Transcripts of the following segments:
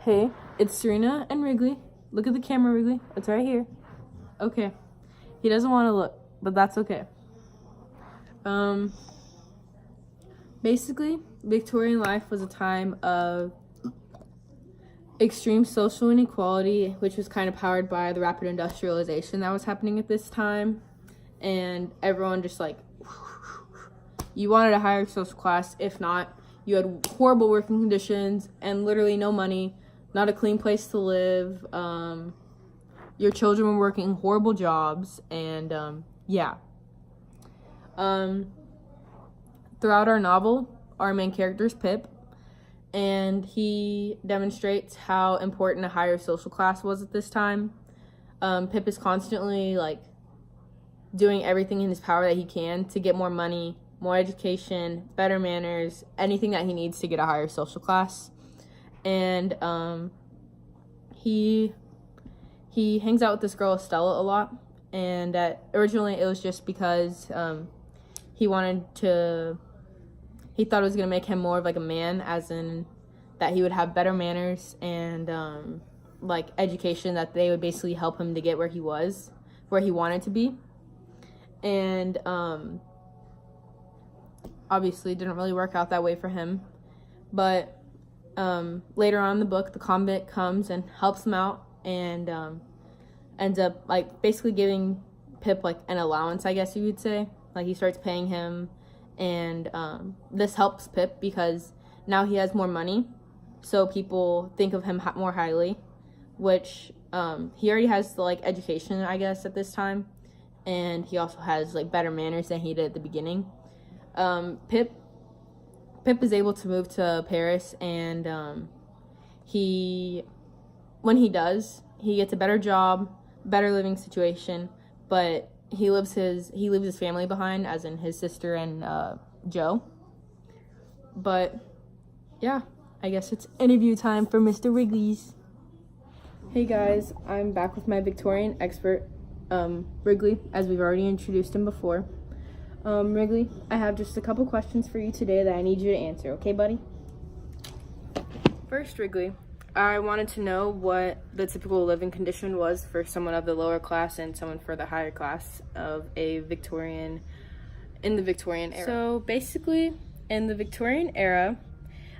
Hey, it's Serena and Wrigley. Look at the camera, Wrigley. It's right here. Okay. He doesn't want to look, but that's okay. Basically, Victorian life was a time of extreme social inequality, which was kind of powered by the rapid industrialization that was happening at this time. And everyone just you wanted a higher social class. If not, you had horrible working conditions and literally no money, not a clean place to live. Your children were working horrible jobs, and throughout our novel, our main character is Pip, and he demonstrates how important a higher social class was at this time. Pip is constantly doing everything in his power that he can to get more money, more education, better manners, anything that he needs to get a higher social class. And he hangs out with this girl Estella a lot, and originally it was just because he thought it was going to make him more of a man, as in that he would have better manners and education, that they would basically help him to get where he wanted to be. And obviously it didn't really work out that way for him, but later on in the book, the convict comes and helps him out, and ends up basically giving Pip an allowance, I guess you could say. He starts paying him, and this helps Pip because now he has more money, so people think of him more highly, which he already has the education, I guess, at this time, and he also has better manners than he did at the beginning. Pip is able to move to Paris, and when he does, he gets a better job, better living situation, but he leaves his family behind, as in his sister and Joe. But yeah, I guess it's interview time for Mr. Wrigley's. Hey guys, I'm back with my Victorian expert, Wrigley, as we've already introduced him before. Wrigley, I have just a couple questions for you today that I need you to answer, okay, buddy? First, Wrigley, I wanted to know what the typical living condition was for someone of the lower class and someone for the higher class of in the Victorian era. So basically, in the Victorian era,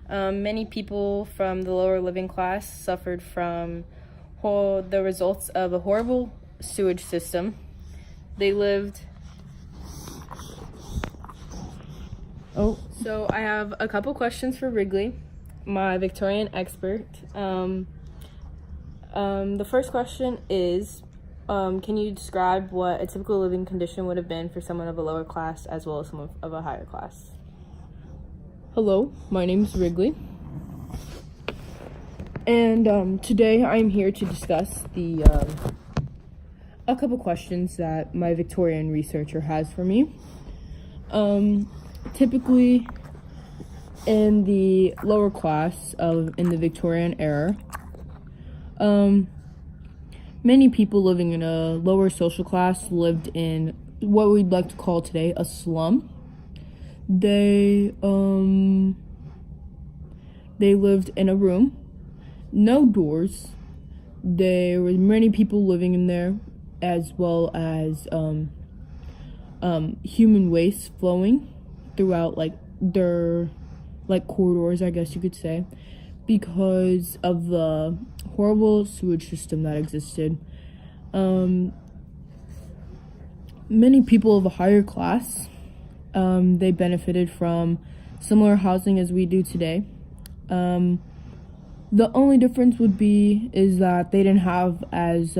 many people from the lower living class suffered from the results of a horrible sewage system. They lived... So I have a couple questions for Wrigley, my Victorian expert. The first question is, can you describe what a typical living condition would have been for someone of a lower class as well as someone of a higher class? Hello, my name is Wrigley, and today I'm here to discuss a couple questions that my Victorian researcher has for me. Typically, in the lower class in the Victorian era, many people living in a lower social class lived in what we'd like to call today a slum. They lived in a room, no doors. There were many people living in there, as well as human waste flowing throughout their corridors, I guess you could say, because of the horrible sewage system that existed. Many people of a higher class, they benefited from similar housing as we do today. The only difference is that they didn't have as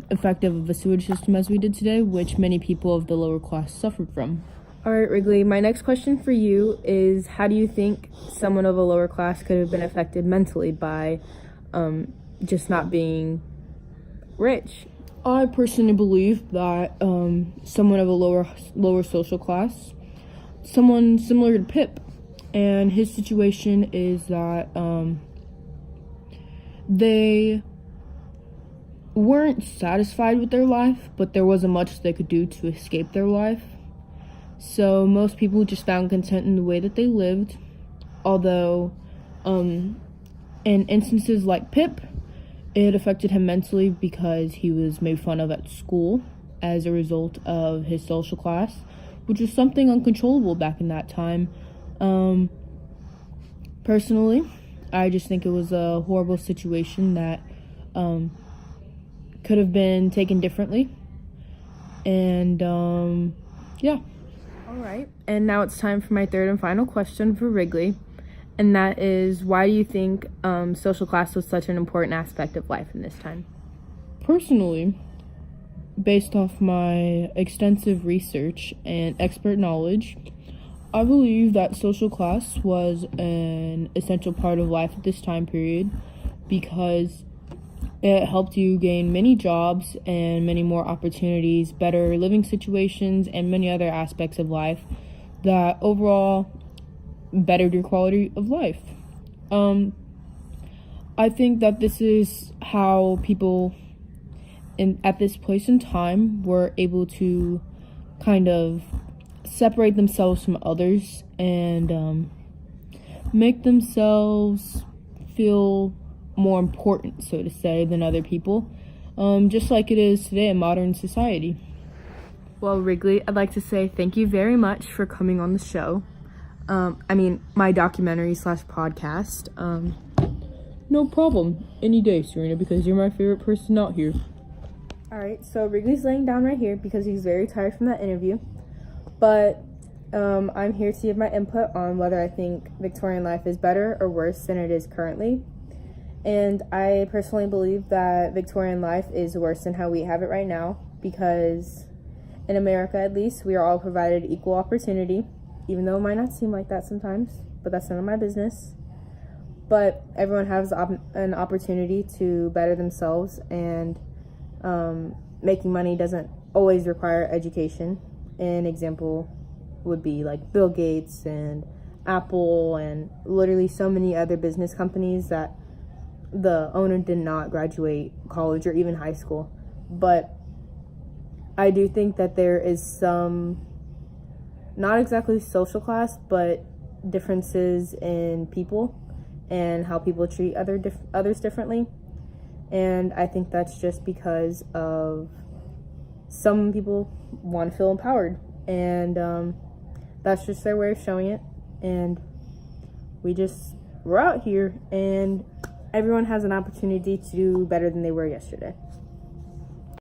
effective of a sewage system as we did today, which many people of the lower class suffered from. All right, Wrigley, my next question for you is, how do you think someone of a lower class could have been affected mentally by just not being rich? I personally believe that someone of a lower social class, someone similar to Pip, and his situation is that they weren't satisfied with their life, but there wasn't much they could do to escape their life. So most people just found content in the way that they lived, although In instances like Pip, it affected him mentally because he was made fun of at school as a result of his social class, which was something uncontrollable back in that time. Personally, I just think it was a horrible situation that could have been taken differently. And yeah. All right. And now it's time for my third and final question for Wrigley. And that is, why do you think social class was such an important aspect of life in this time? Personally, based off my extensive research and expert knowledge, I believe that social class was an essential part of life at this time period because it helped you gain many jobs and many more opportunities, better living situations, and many other aspects of life that overall bettered your quality of life. I think that this is how people at this place in time were able to kind of separate themselves from others and make themselves feel more important, so to say, than other people, just like it is today in modern society. Well, Wrigley, I'd like to say thank you very much for coming on the show. My documentary / podcast. No problem. Any day, Serena, because you're my favorite person out here. Alright, so Wrigley's laying down right here because he's very tired from that interview. But I'm here to give my input on whether I think Victorian life is better or worse than it is currently. And I personally believe that Victorian life is worse than how we have it right now because in America, at least, we are all provided equal opportunity, even though it might not seem like that sometimes, but that's none of my business. But everyone has an opportunity to better themselves, and making money doesn't always require education. An example would be like Bill Gates and Apple and literally so many other business companies that the owner did not graduate college or even high school. But I do think that there is some, not exactly social class, but differences in people and how people treat others differently. And I think that's just because of some people want to feel empowered, and that's just their way of showing it. And we're out here, and everyone has an opportunity to do better than they were yesterday.